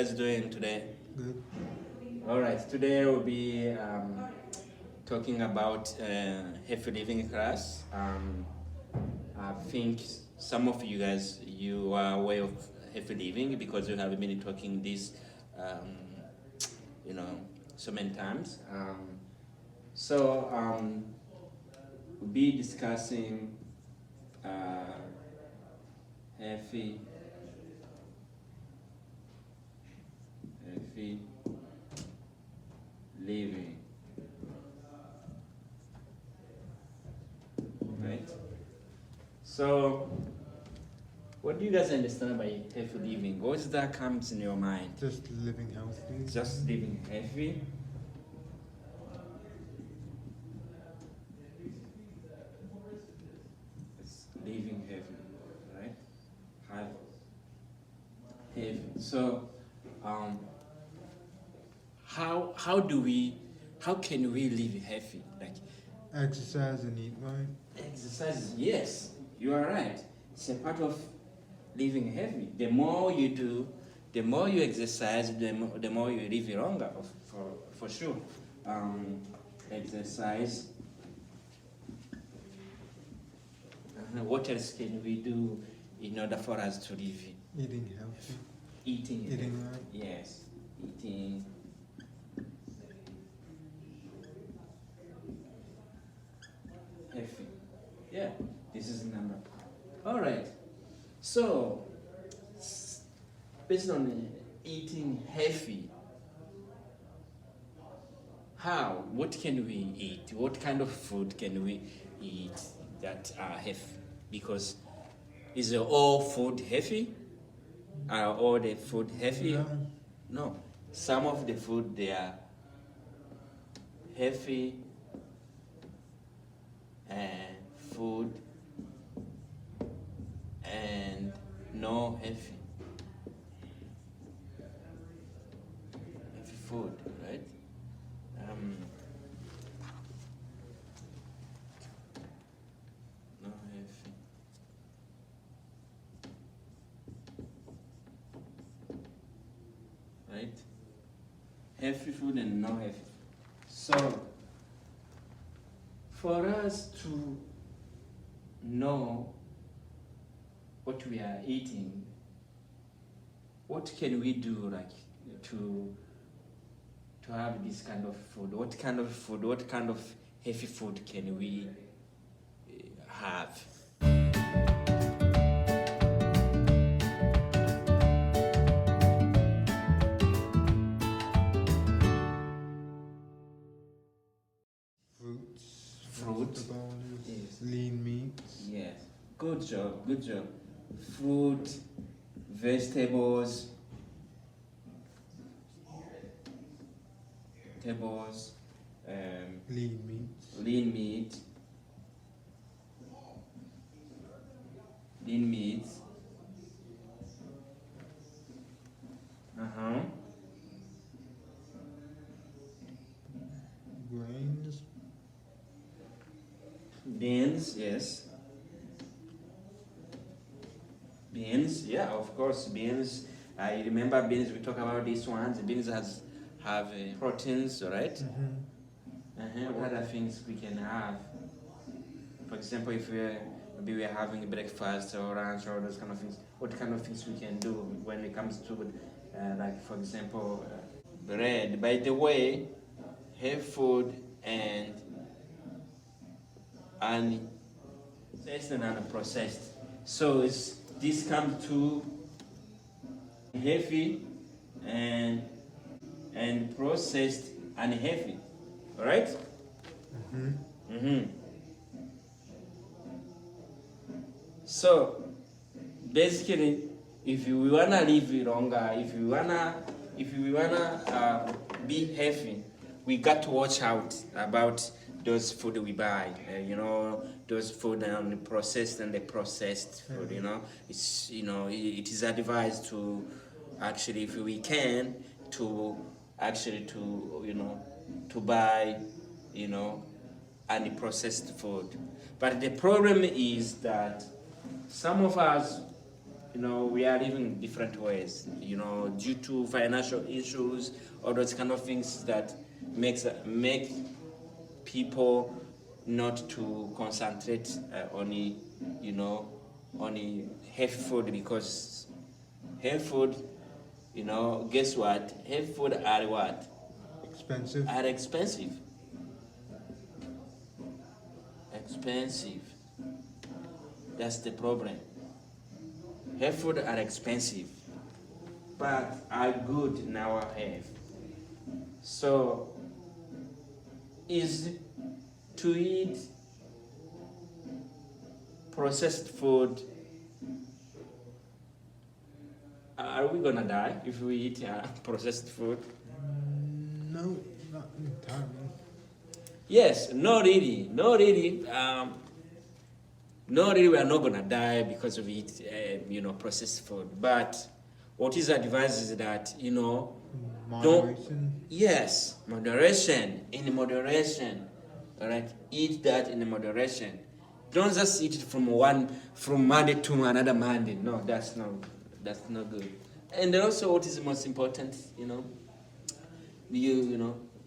guys doing today? Good. All right, today we'll be talking about healthy living class. I think some of you guys, you are aware of healthy living because you have been talking this, you know, so many times. We'll be discussing healthy living, right? So, what do you guys understand by healthy living? What's that comes in your mind? Just living healthy. Just living healthy. It's living healthy, right? Healthy. So, how can we live healthy? Like Exercise and eat right. exercise, yes, you are right. It's a part of living healthy. The more you do, the more you exercise, the more you live longer, for sure. Exercise. What else can we do in order for us to live? Eating healthy. Eating right. Yes, eating. Healthy. Yeah, this is number. All right. So, based on eating healthy, how? What can we eat? What kind of food can we eat that are healthy? Because is all food healthy? Are all the food healthy? No. No. Some of the food they are healthy and food and no healthy. Healthy food, right? No healthy. Right? Healthy food and no healthy. So, for us to know what we are eating, what can we do like to have this kind of food? What kind of food, what kind of healthy food can we have? Fruit. Vegetables, Yes. lean meats. Yes. Good job, good job. Fruit, vegetables, Lean meats. lean meats. Uh-huh. Grains. Beans, yes. Beans, yeah, of course, beans. I remember beans, we talk about these ones. Beans have proteins, right? Mm-hmm. What other things we can have? For example, if maybe we're having breakfast or lunch or those kind of things, what kind of things we can do when it comes to, like for example, bread. By the way, health food and processed and unprocessed. So this comes to healthy and processed and healthy. All right? So basically, if you wanna live longer, if you wanna be healthy, we got to watch out about those food we buy. Those food and the processed food. It is advised to actually, if we can, to buy, unprocessed food. But the problem is that some of us we are living different ways, due to financial issues, all those kind of things that make people not to concentrate on the, on the healthy food, because healthy food, guess what? Healthy food are what? Expensive. Are expensive. Expensive. That's the problem. Healthy food are expensive, but are good in our health. So, is to eat processed food, are we gonna die if we eat processed food? No, not entirely. Yes, not really, not really. Not really, we are not gonna die because of eat, processed food. But what is advised is that, Moderation. yes, moderation, in moderation, all right? Eat that in moderation. Don't just eat it from Monday to another Monday. No, that's not good. And also, what is most important,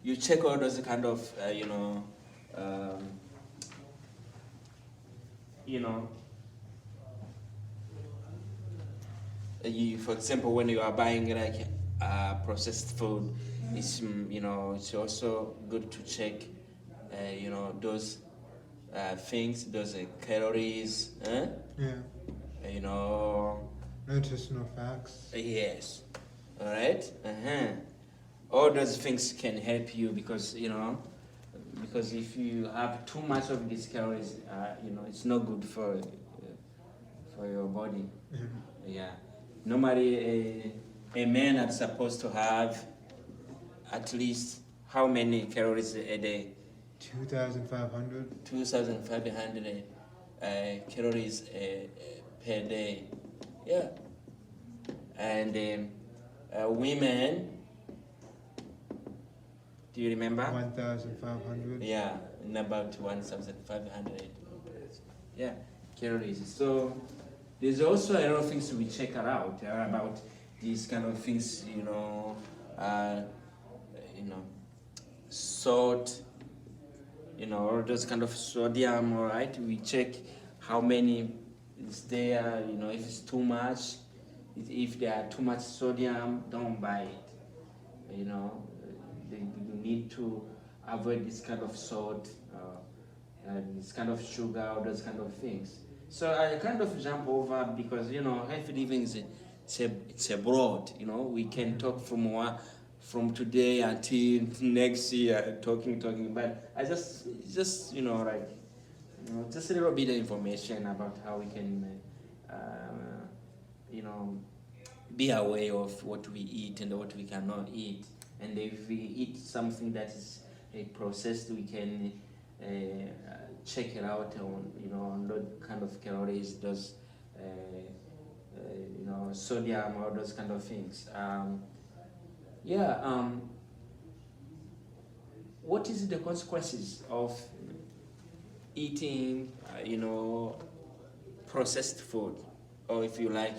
you check all those kind of, um, for example, when you are buying like processed food, it's also good to check, those things, those calories, Yeah. you know, Nutritional facts. yes, all right, all those things can help you, because because if you have too much of these calories, it's not good for your body. Yeah. Yeah. Normally, a man is supposed to have at least how many calories a day? 2,500. 2,500 calories per day. Yeah. And women, do you remember? 1,500. Yeah, in about 1,500. Yeah, calories. So there's also a lot of things we check out about these kind of things, salt, all those kind of sodium, all right? We check how many is there, if it's too much, if there are too much sodium, don't buy it. You need to avoid this kind of salt, this kind of sugar, all those kind of things. So I kind of jump over because healthy living is it's a broad. We can talk from today until next year, talking. But I just just a little bit of information about how we can you know be aware of what we eat and what we cannot eat. And if we eat something that is processed, we can check it out on what kind of calories, those sodium, or those kind of things. Yeah. What is the consequences of eating, processed food, or if you like,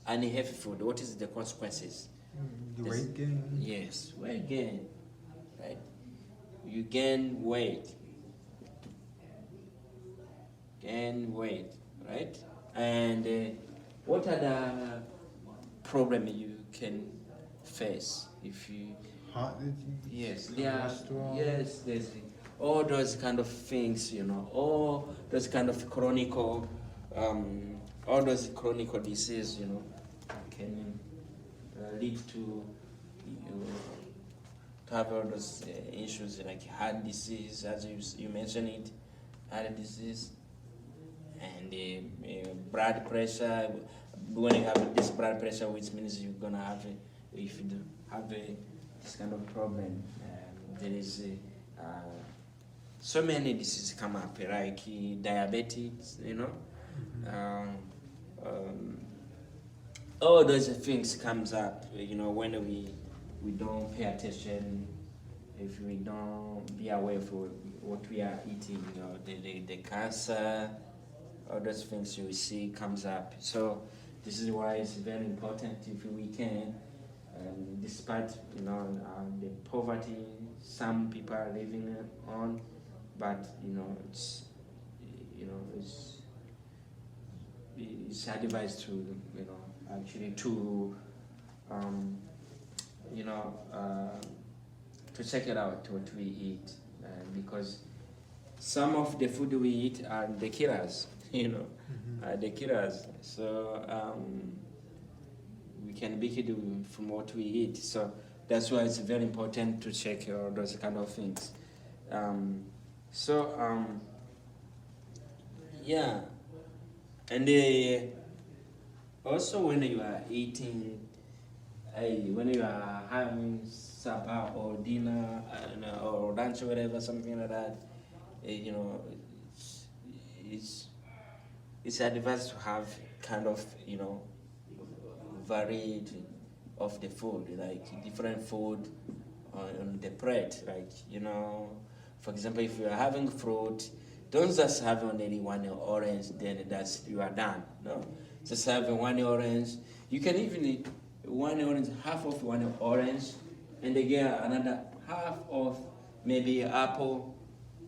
unhealthy food? What is the consequences? The weight gain. Yes, weight gain, right? You gain weight, right? And what are the problem you can face if you? Heart disease. Yes, cholesterol. yes, there's all those kind of things, all those kind of all those chronic disease, can lead to to have all those issues like heart disease, as you mentioned it, heart disease, and blood pressure. When you have this blood pressure, which means you're gonna have, if you have this kind of problem, there is so many diseases come up, like diabetes, all those things comes up, when we don't pay attention, if we don't be aware of what we are eating, the cancer, all those things you see comes up. So This is why it's very important if we can, despite the poverty some people are living on, but it's advised to actually um, you know to check it out what we eat, because some of the food we eat are the killers, the killers. So we can be hidden from what we eat. So that's why it's very important to check all those kind of things. Yeah, and also when you are eating, when you are having supper or dinner or lunch or whatever, something like that, it's it's advised to have kind of variety of the food, like different food on the plate, like for example, if you are having fruit, don't just have only one orange, then that's you are done. No, just have one orange. You can even eat one orange, half of one orange, and again another half of maybe apple,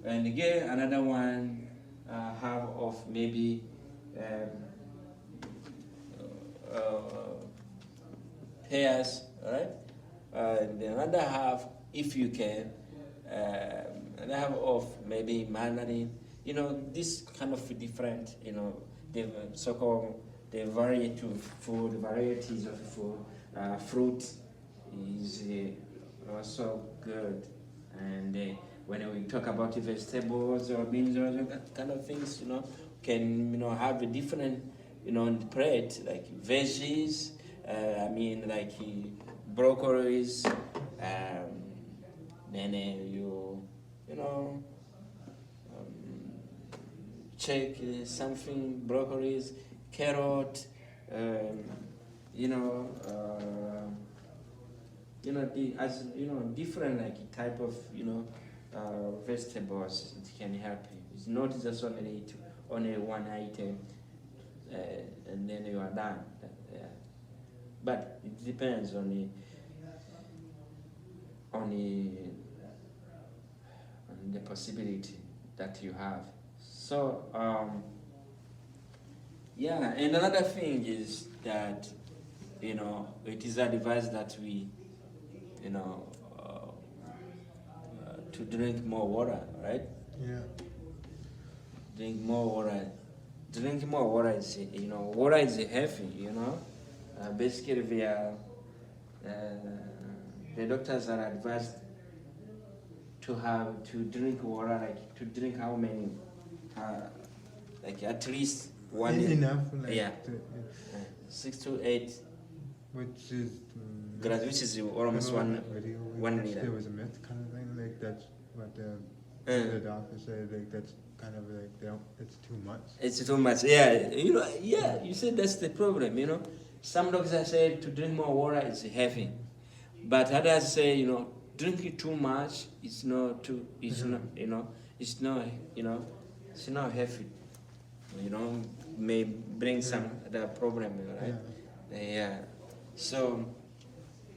and again another one half of maybe pears, right? And another half, if you can, another half of maybe mandarin. This kind of different, the so-called the variety of food, varieties of food. Fruit is also good, and when we talk about vegetables or beans or that kind of things, can have a different, on the plate, like veggies. Like broccolis. Then check something broccolis, carrot. Different like type of vegetables. It can help you. It's not just only one item, and then you are done. But it depends on the possibility that you have. So and another thing is that it is advised that we to drink more water, right? Yeah. Drink more water. Drink more water is water is healthy. Basically, the doctors are advised to drink water, like to drink how many, like at least one. Enough. Like Yeah. 6 to 8 which is grams, which is almost one liter. There was a myth kind of thing, like that's what the doctor said, like that's kind of like it's too much. It's too much. Yeah, you said that's the problem. Some doctors say to drink more water is heavy, but others say drinking too much it's not too. It's not it's not it's not heavy. May bring some other problem, right? Yeah. So,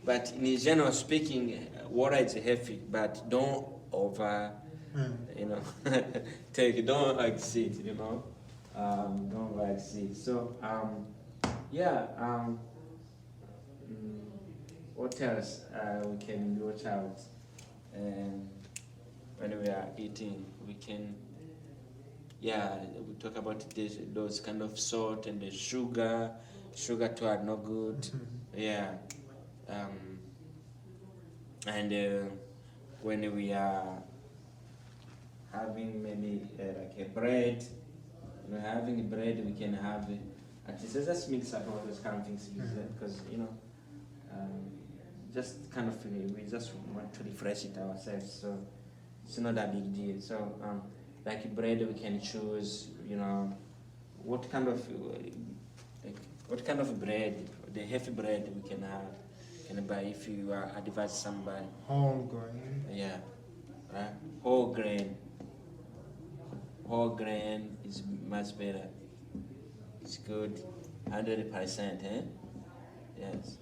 but in general speaking, water is heavy, but don't over. Don't exceed. Don't exceed. So what else we can watch out when we are eating? We can we talk about those kind of salt and the sugar too are not good. And when we are having maybe like a bread, having bread, we can have at least just mix up all those kind of things because just kind of we just want to refresh it ourselves, so it's not a big deal. So like bread, we can choose what kind of bread, the heavy bread we can have. Can buy if you are advise somebody. Whole grain. Yeah, right. Whole grain is much better. It's good, 100%, eh? Yes.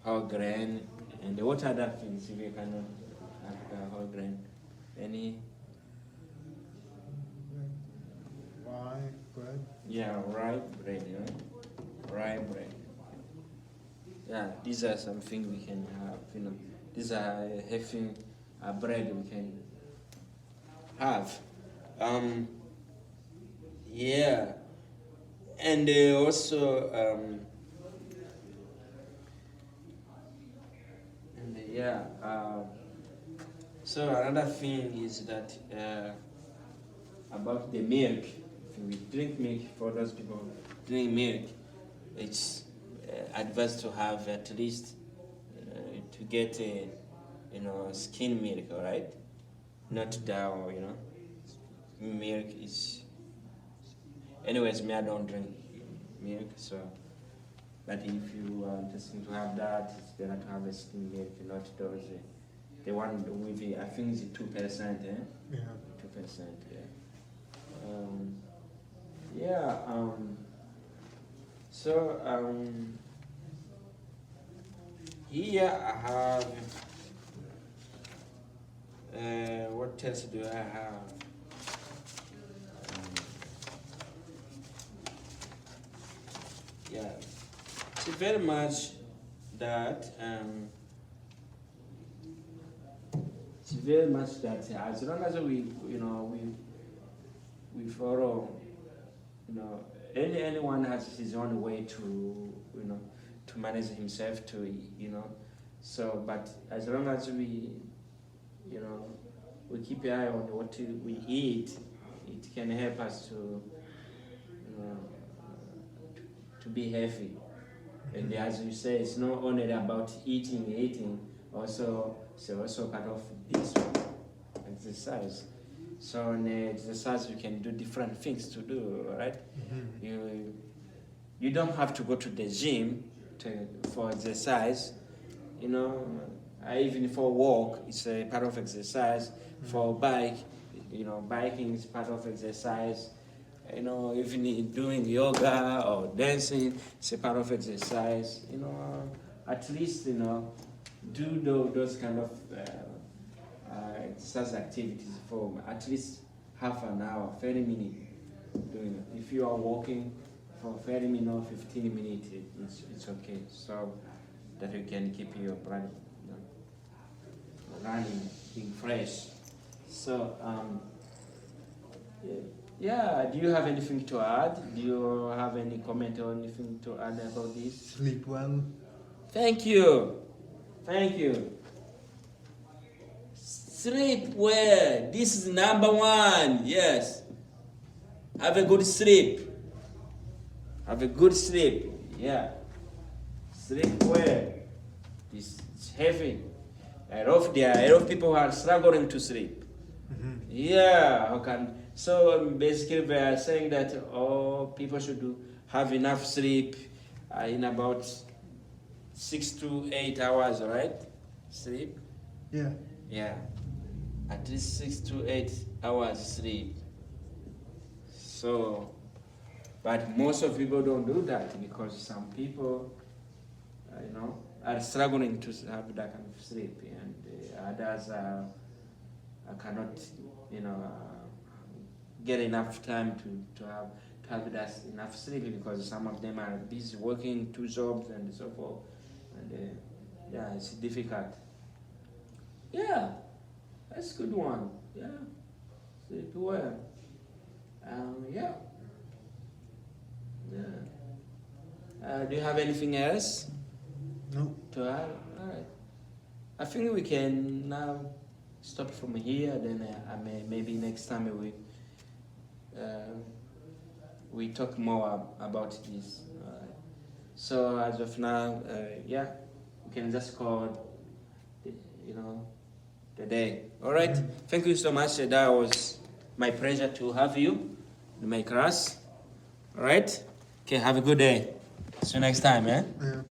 Whole grain. And what other things we cannot have whole grain? Any? Rye bread. Yeah, rye bread, rye bread. Yeah, these are something we can have, These are healthy bread we can have. Yeah. And also, so another thing is that about the milk. If we drink milk, for those people drink milk, it's advised to have at least to get skim milk, all right? Not down, Milk is. Anyways, me I don't drink milk, so. But if you are interested to have that, it's better to have a skim milk, not those. The one with I think it's 2%, eh? Yeah. 2%, yeah. So here I have. What else do I have? Yeah, it's very much that. It's very much that as long as we follow, anyone has his own way to to manage himself so but as long as we we keep an eye on what we eat, it can help us to be healthy. And as you say, it's not only about eating, also it's also part of this one, exercise. So in exercise you can do different things to do, right? Mm-hmm. You don't have to go to the gym for exercise, even for walk, it's a part of exercise. Mm-hmm. For bike, biking is part of exercise. Even doing yoga or dancing, it's a part of exercise. At least do those kind of exercise activities for at least half an hour, 30 minutes. Doing it. If you are walking for 30 minutes or 15 minutes, it's okay. So that you can keep your blood running, being fresh. So yeah. Do you have anything to add? Do you have any comment or anything to add about this? Sleep well. Thank you. Sleep well. This is number one. Yes. Have a good sleep. Yeah. Sleep well. It's heavy. A lot of people are struggling to sleep. Mm-hmm. Yeah. So basically, we are saying that people should have enough sleep in about 6 to 8 hours, right? Sleep. Yeah. Yeah. At least 6 to 8 hours sleep. So, but most of people don't do that because some people, are struggling to have that kind of sleep, and others cannot, get enough time to have that enough sleep because some of them are busy working 2 jobs and so forth, and it's difficult. Yeah, that's a good one. Yeah, sleep well. Yeah. Do you have anything else? No. To add? All right. I think we can now stop from here. Then maybe next time we talk more about this. So as of now, we can just call the day. All right. Thank you so much. That was my pleasure to have you in my class. All right. Okay. Have a good day. See you next time, Yeah.